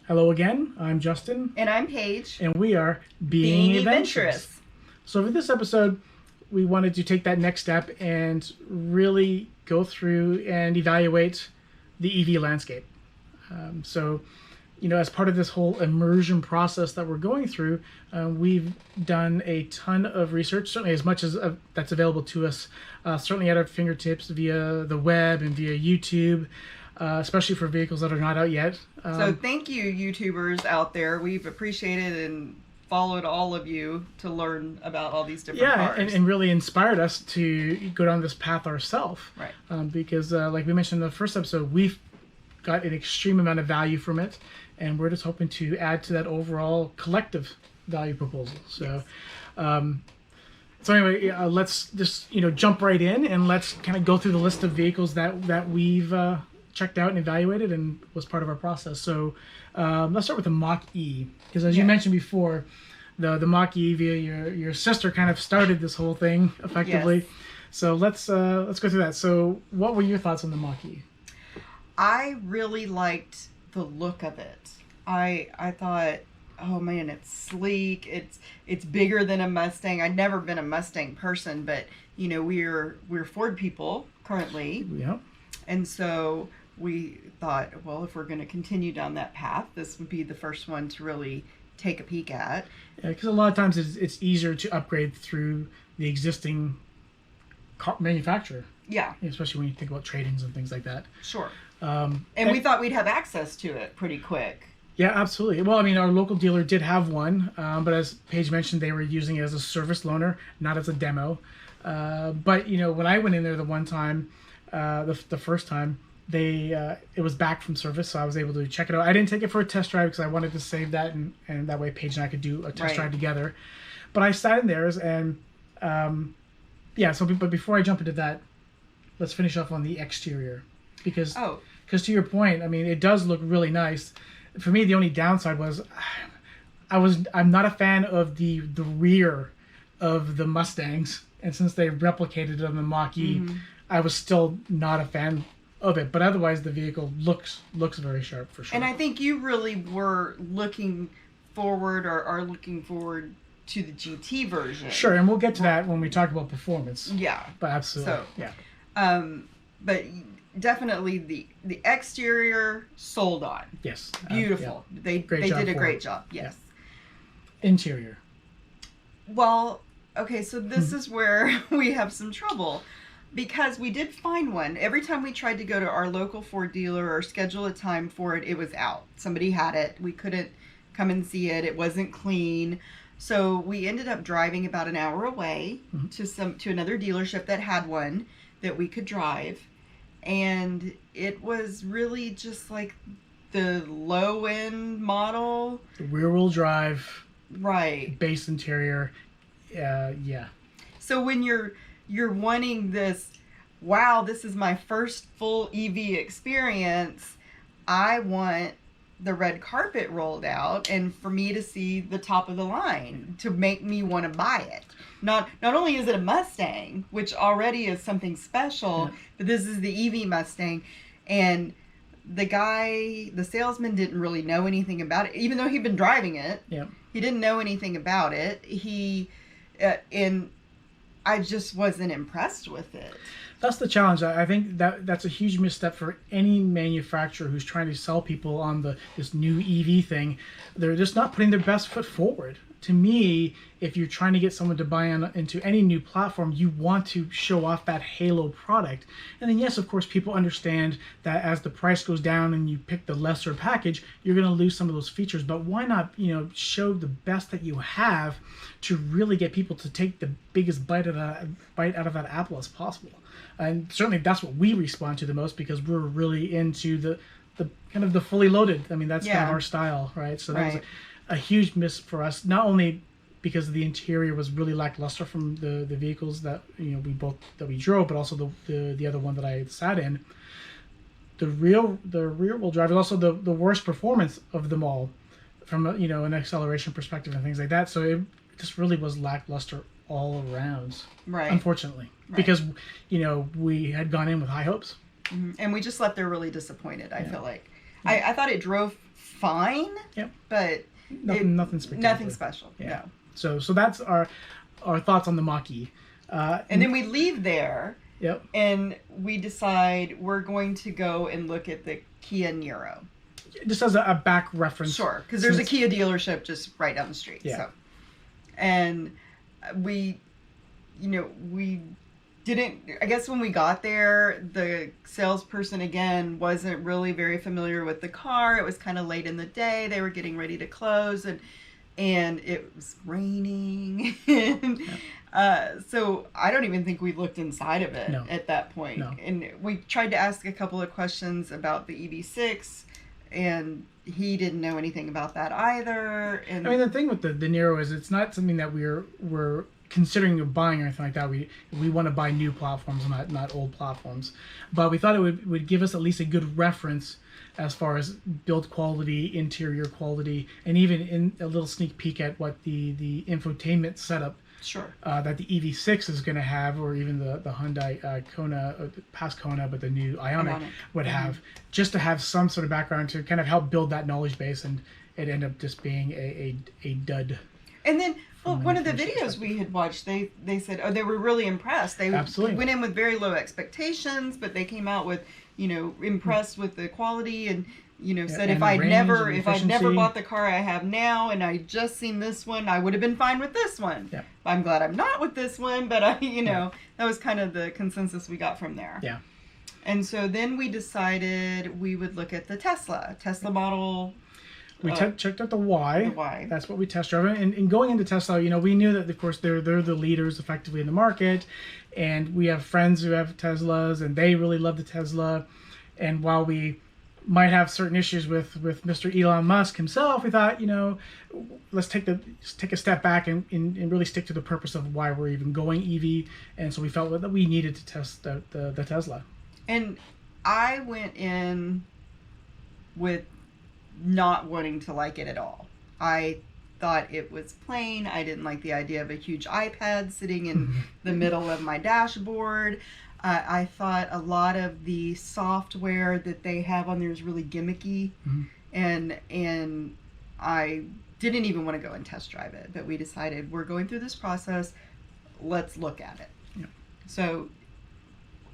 Hello again, I'm Justin. And I'm Paige. And we are Being Adventurous. So for this episode, we wanted to take that next step and really go through and evaluate the EV landscape. As part of this whole immersion process that we're going through, we've done a ton of research, certainly as much as that's available to us, certainly at our fingertips via the web and via YouTube, especially for vehicles that are not out yet. So thank you, YouTubers out there. We've appreciated and followed all of you to learn about all these different cars. And really inspired us to go down this path ourselves. Right. Because like we mentioned in the first episode, we've got an extreme amount of value from it, and we're just hoping to add to that overall collective value proposal. So, yes. Let's just jump right in and let's kind of go through the list of vehicles that we've checked out and evaluated and was part of our process. So let's start with the Mach-E, because as you mentioned before, the Mach-E via your sister kind of started this whole thing effectively. Yes. So let's go through that. So what were your thoughts on the Mach-E? I really liked the look of it. I thought, oh man, it's sleek. It's bigger than a Mustang. I'd never been a Mustang person, but we're Ford people currently. Yeah. And so we thought, well, if we're going to continue down that path, this would be the first one to really take a peek at. Yeah, because a lot of times it's easier to upgrade through the existing car manufacturer. Yeah. Especially when you think about trade-ins and things like that. Sure. And we thought we'd have access to it pretty quick. Yeah, absolutely. Well, I mean, our local dealer did have one, but as Paige mentioned, they were using it as a service loaner, not as a demo. But when I went in there the one time, the first time, it was back from service, so I was able to check it out. I didn't take it for a test drive because I wanted to save that, and that way Paige and I could do a test drive together. But I sat in theirs, and but before I jump into that, let's finish off on the exterior, because to your point, I mean, it does look really nice. For me, the only downside was I'm not a fan of the rear of the Mustangs, and since they replicated it on the Mach-E, I was still not a fan of it. But otherwise, the vehicle looks very sharp for sure. And I think you really were looking forward or are looking forward to the GT version. Sure, and we'll get to that when we talk about performance. Yeah. But absolutely. So, yeah. But definitely the exterior sold on. Yes. Beautiful. They did a great job. Yes. Yeah. Interior. Well, okay, so this is where we have some trouble, because we did find one. Every time we tried to go to our local Ford dealer or schedule a time for it, it was out. Somebody had it. We couldn't come and see it. It wasn't clean. So we ended up driving about an hour away to another dealership that had one that we could drive. And it was really just like the low-end model. The rear-wheel drive. Right. Base interior. Yeah. So when you're wanting this, wow, this is my first full EV experience, I want the red carpet rolled out and for me to see the top of the line to make me want to buy it. Not only is it a Mustang, which already is something special, but this is the EV Mustang, and the salesman didn't really know anything about it, even though he'd been driving it. Yeah. He didn't know anything about it. And I just wasn't impressed with it. That's the challenge. I think that's a huge misstep for any manufacturer who's trying to sell people on this new EV thing. They're just not putting their best foot forward. To me, if you're trying to get someone to buy into any new platform, you want to show off that halo product. And then yes, of course, people understand that as the price goes down and you pick the lesser package, you're going to lose some of those features. But why not, show the best that you have to really get people to take the biggest bite out of that apple as possible. And certainly that's what we respond to the most, because we're really into the kind of the fully loaded. I mean, that's kind of our style, right? So that was a huge miss for us, not only because the interior was really lackluster from the vehicles that we drove, but also the other one that I sat in. The rear wheel drive is also the worst performance of them all, from an acceleration perspective and things like that. So it just really was lackluster all around. Right. Unfortunately, because we had gone in with high hopes. And we just left there really disappointed. I feel like I thought it drove fine. Yep. But nothing spectacular. Nothing special. Yeah. No. So that's our thoughts on the Mach-E. And then we leave there. Yep. And we decide we're going to go and look at the Kia Niro. Just as a back reference. Sure, because there's a Kia dealership just right down the street. Yeah. So. And we didn't, I guess when we got there, the salesperson again wasn't really very familiar with the car. It was kind of late in the day. They were getting ready to close and it was raining. And, so I don't even think we looked inside of it at that point. No. And we tried to ask a couple of questions about the EV6 and he didn't know anything about that either. And I mean, the thing with the Niro is it's not something that we're considering buying or anything like that. We want to buy new platforms, not old platforms. But we thought it would give us at least a good reference as far as build quality, interior quality, and even in a little sneak peek at what the infotainment setup that the EV6 is going to have, or even the Hyundai Kona, past Kona, but the new IONIQ would have, just to have some sort of background to kind of help build that knowledge base, and it ended up just being a dud. And then, well, one of the videos we had watched, they said, they were really impressed. They went in with very low expectations, but they came out with, impressed with the quality and, said if I'd never bought the car I have now and I just seen this one, I would have been fine with this one. Yeah. I'm glad I'm not with this one, but that was kind of the consensus we got from there. Yeah. And so then we decided we would look at the Tesla model. We checked out the Y. The Y. That's what we test drove. And going into Tesla, we knew that, of course, they're the leaders effectively in the market. And we have friends who have Teslas, and they really love the Tesla. And while we might have certain issues with Mr. Elon Musk himself, we thought, let's take a step back and really stick to the purpose of why we're even going EV. And so we felt that we needed to test the Tesla. And I went in with not wanting to like it at all. I thought it was plain. I didn't like the idea of a huge iPad sitting in the middle of my dashboard. I thought a lot of the software that they have on there is really gimmicky, and I didn't even want to go and test drive it. But we decided we're going through this process. Let's look at it. Yeah. So,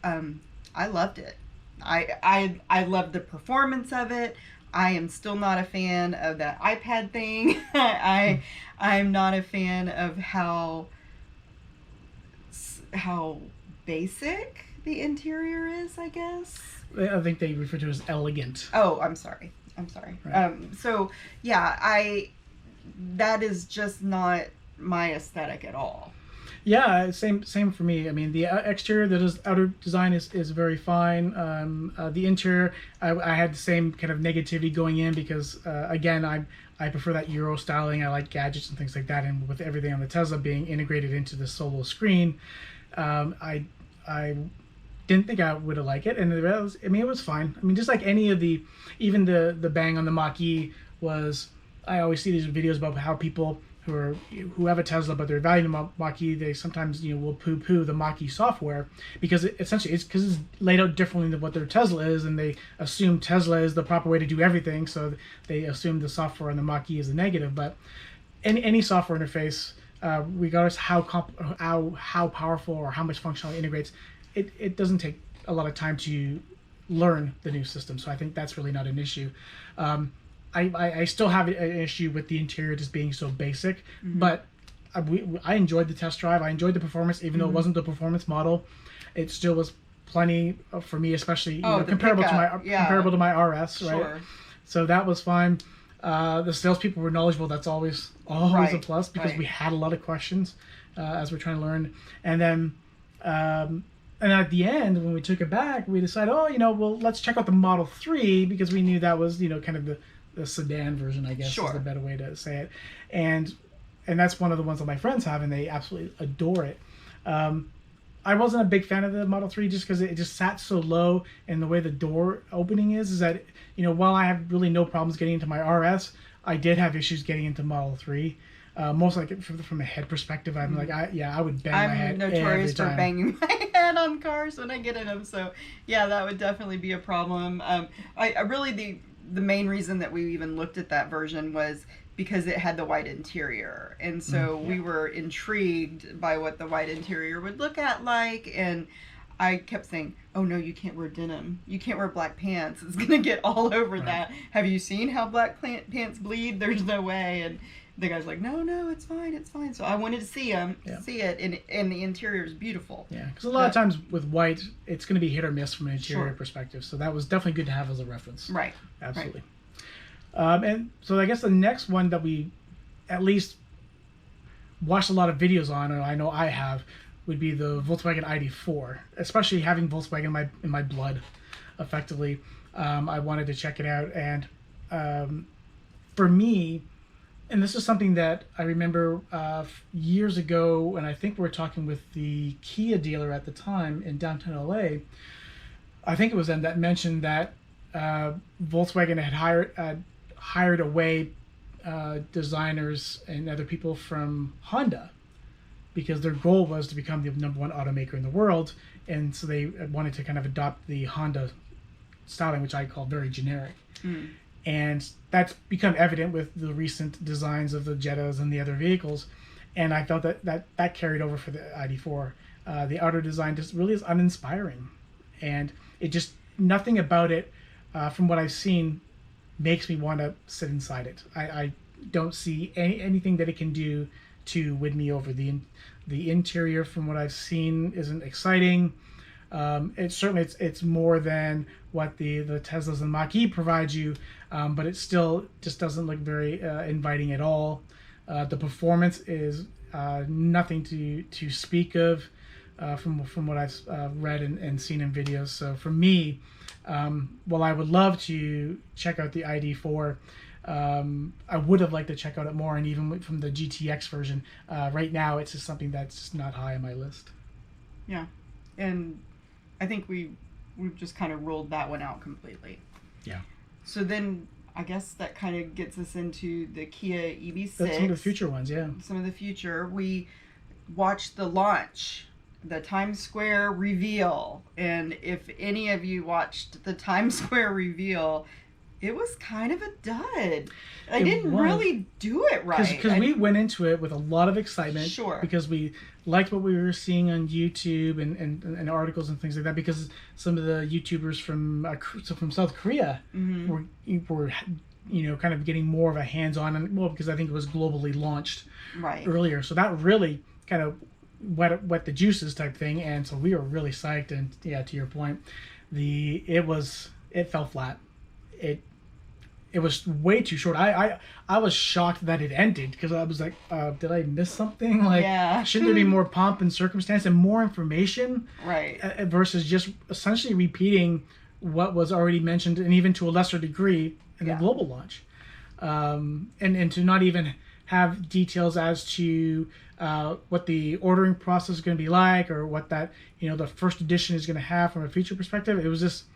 I loved it. I loved the performance of it. I am still not a fan of that iPad thing. I'm not a fan of how basic the interior is, I guess. I think they refer to it as elegant. Oh, I'm sorry. Right. So yeah, that is just not my aesthetic at all. Yeah, same for me. I mean, the exterior, the outer design is very fine. The interior, I had the same kind of negativity going in because, again, I prefer that Euro styling. I like gadgets and things like that. And with everything on the Tesla being integrated into the solo screen, I didn't think I would have liked it. And it was fine. I mean, just like any of even the bang on the Mach-E was, I always see these videos about how people who have a Tesla but they're valuing the Mach-E, they sometimes will poo-poo the Mach-E software because it's laid out differently than what their Tesla is, and they assume Tesla is the proper way to do everything, so they assume the software on the Mach-E is a negative. But any software interface, regardless how powerful or how much functionality it integrates, it doesn't take a lot of time to learn the new system. So I think that's really not an issue. I still have an issue with the interior just being so basic, but I enjoyed the test drive. I enjoyed the performance, even though it wasn't the performance model. It still was plenty for me, especially comparable to my RS, right? Sure. So that was fine. The salespeople were knowledgeable. That's always a plus because we had a lot of questions as we're trying to learn. And then and at the end, when we took it back, we decided, well, let's check out the Model 3 because we knew that was kind of the sedan version, I guess, is the better way to say it. And that's one of the ones that my friends have, and they absolutely adore it. I wasn't a big fan of the Model 3 just because it just sat so low, and the way the door opening is that, while I have really no problems getting into my RS, I did have issues getting into Model 3. Most like from a head perspective, I'm like, I would bang my head every time. I'm notorious for banging my head on cars when I get in them, so yeah, that would definitely be a problem. I really, the main reason that we even looked at that version was because it had the white interior, and so we were intrigued by what the white interior would look like. And I kept saying, "Oh no, you can't wear denim. You can't wear black pants. It's gonna get all over that. Have you seen how black pants bleed? There's no way." And the guy's like, "No, it's fine, it's fine." So I wanted to see it, and the interior is beautiful. Yeah, because a lot of times with white, it's going to be hit or miss from an interior perspective. So that was definitely good to have as a reference. Right. Absolutely. And so I guess the next one that we at least watched a lot of videos on, or I know I have, would be the Volkswagen ID.4. Especially having Volkswagen in my blood, effectively, I wanted to check it out. And for me, and this is something that I remember years ago, and I think we were talking with the Kia dealer at the time in downtown LA. I think it was them that mentioned that Volkswagen had hired away designers and other people from Honda because their goal was to become the #1 automaker in the world, and so they wanted to kind of adopt the Honda styling, which I call very generic. And that's become evident with the recent designs of the Jettas and the other vehicles, and I felt that carried over for the ID.4. The outer design just really is uninspiring, and it just, nothing about it, from what I've seen, makes me want to sit inside it. I don't see anything that it can do to win me over. The interior, from what I've seen, isn't exciting. It's more than what the Teslas and Mach-E provide you, but it still just doesn't look very inviting at all. The performance is nothing to speak of from what I've read and seen in videos. So for me, while I would love to check out the ID.4, I would have liked to check out it more, and even from the GTX version. Right now, it's just something that's just not high on my list. Yeah, and I think we've just kind of ruled that one out completely. Yeah. So then I guess that kind of gets us into the Kia EV6. That's some of the future ones, yeah. Some of the future. We watched the launch, the Times Square reveal, and if any of you watched the Times Square reveal, it was kind of a dud. They didn't really do it right. Because we went into it with a lot of excitement. Sure. Because we liked what we were seeing on YouTube and articles and things like that. Because some of the YouTubers from South Korea were kind of getting more of a hands-on, and because I think it was globally launched earlier. So that really kind of wet the juices type thing. And so we were really psyched. And yeah, to your point, it fell flat. It was way too short. I was shocked that it ended, because I was like, did I miss something? Like, shouldn't there be more pomp and circumstance and more information? Right. Versus just essentially repeating what was already mentioned, and even to a lesser degree in the global launch. And to not even have details as to what the ordering process is going to be like, or what that, the first edition is going to have from a feature perspective. It was just,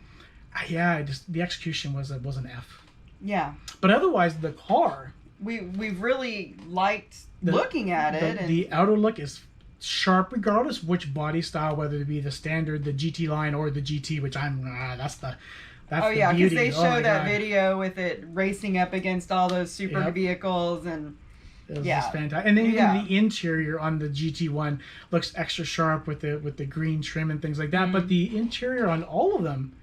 the execution was an F. Yeah. But otherwise, the car, we've really liked looking at it. The outer look is sharp, regardless which body style, whether it be the standard, the GT line, or the GT, which that's the because beauty. they show that video with it racing up against all those super vehicles, and it was just fantastic. And then even the interior on the GT one looks extra sharp with the green trim and things like that. But the interior on all of them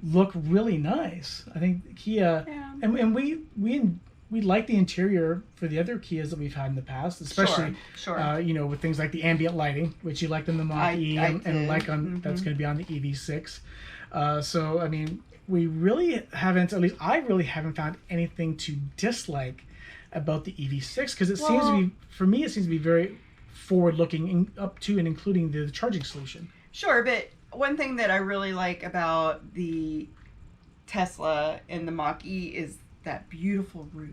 look really nice. I think Kia, and we like the interior for the other Kias that we've had in the past, especially with things like the ambient lighting, which you liked in the Mach-E, and like on that's going to be on the EV6. So I mean, we really haven't, at least I really haven't found anything to dislike about the EV6, because it seems to be, for me, it seems to be very forward-looking, up to and including the charging solution. Sure, but one thing that I really like about the Tesla and the Mach-E is that beautiful roof.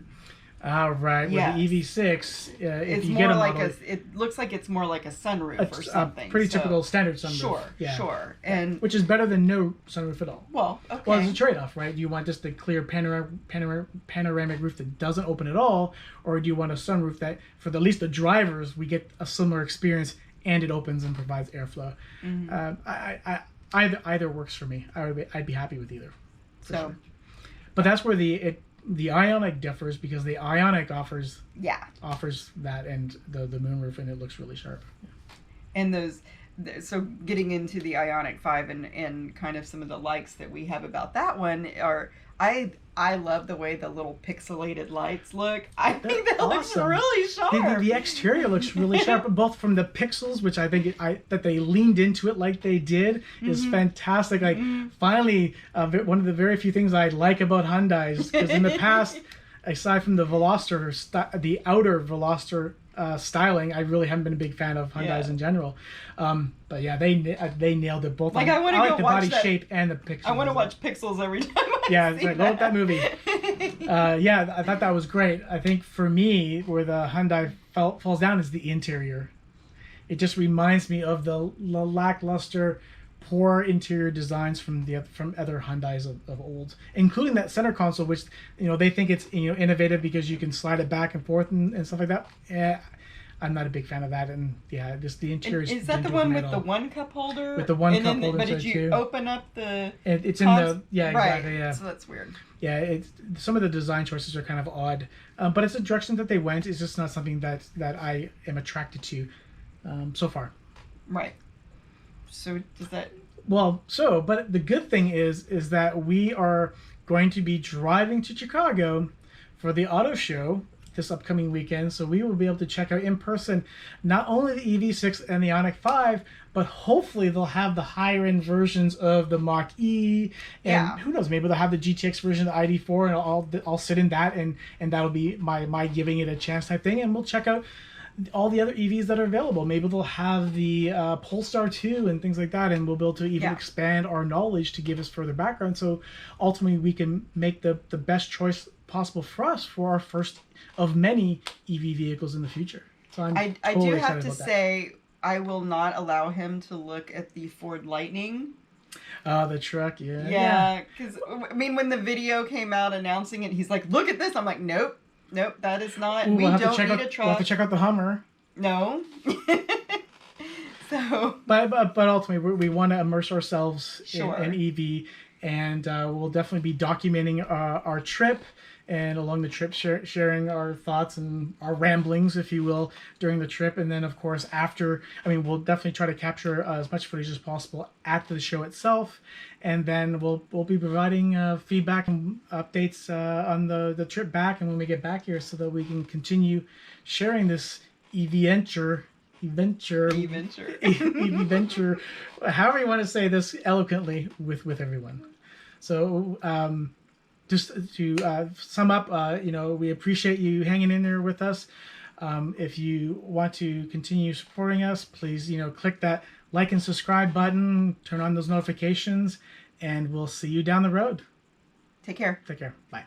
Right. With the EV6, if it's you more get a like model, it looks like it's more like a sunroof or something. Pretty typical standard sunroof. Sure. And which is better than no sunroof at all. Well, okay. Well, it's a trade-off, right? Do you want just the clear panoramic roof that doesn't open at all, or do you want a sunroof that, for at least the drivers, we get a similar experience and it opens and provides airflow? Either works for me. I'd be happy with either. So. But that's where the IONIQ differs, because the IONIQ offers Yeah. that and the moonroof, and it looks really sharp. And so getting into the IONIQ 5 and kind of some of the likes that we have about that one are, I love the way the little pixelated lights look. I think that looks awesome. really sharp. The exterior looks really sharp, both from the pixels, which I think that they leaned into it like they did, is fantastic. Like, finally, one of the very few things I like about Hyundais, because in the past, aside from the Veloster, the outer Veloster styling, I really haven't been a big fan of Hyundais in general. But yeah, they nailed it both. Like, I want to go the watch body that, shape and the pixels. I want to watch Pixels every time. It's like, go with that movie. Yeah, I thought that was great. I think for me, where the Hyundai falls down is the interior. It just reminds me of the lackluster, poor interior designs from other Hyundais of old, including that center console, which they think it's innovative because you can slide it back and forth and stuff like that. I'm not a big fan of that, and yeah, just the interior. Is that the one with the one cup holder? With the one cup holder, but did you open up the? It's in the exactly right. Yeah. So that's weird. Yeah, some of the design choices are kind of odd, but it's a direction that they went. It's just not something that I am attracted to so far. Right. So does that? Well, but the good thing is that we are going to be driving to Chicago for the auto show this upcoming weekend, so we will be able to check out in person not only the EV6 and the IONIQ 5, but hopefully they'll have the higher end versions of the Mach-E, and who knows, maybe they'll have the GTX version of the ID.4, and I'll sit in that, and that'll be my giving it a chance type thing, and we'll check out all the other EVs that are available. Maybe they'll have the Polestar 2 and things like that, and we'll be able to even expand our knowledge to give us further background, so ultimately we can make the best choice possible for us for our first of many EV vehicles in the future. So I totally do have to about say, I will not allow him to look at the Ford Lightning. The truck, Yeah, because I mean, when the video came out announcing it, he's like, "Look at this." I'm like, "Nope, that is not. We don't need a truck." We'll have to check out the Hummer. No. So. But ultimately, we want to immerse ourselves in EV, and we'll definitely be documenting our trip. And along the trip, sharing our thoughts and our ramblings, if you will, during the trip. And then, of course, after, we'll definitely try to capture as much footage as possible at the show itself. And then we'll be providing feedback and updates on the trip back and when we get back here, so that we can continue sharing this EV venture, however you want to say this eloquently, with everyone. So, just to sum up, we appreciate you hanging in there with us. If you want to continue supporting us, please, click that like and subscribe button, turn on those notifications, and we'll see you down the road. Take care. Take care. Bye.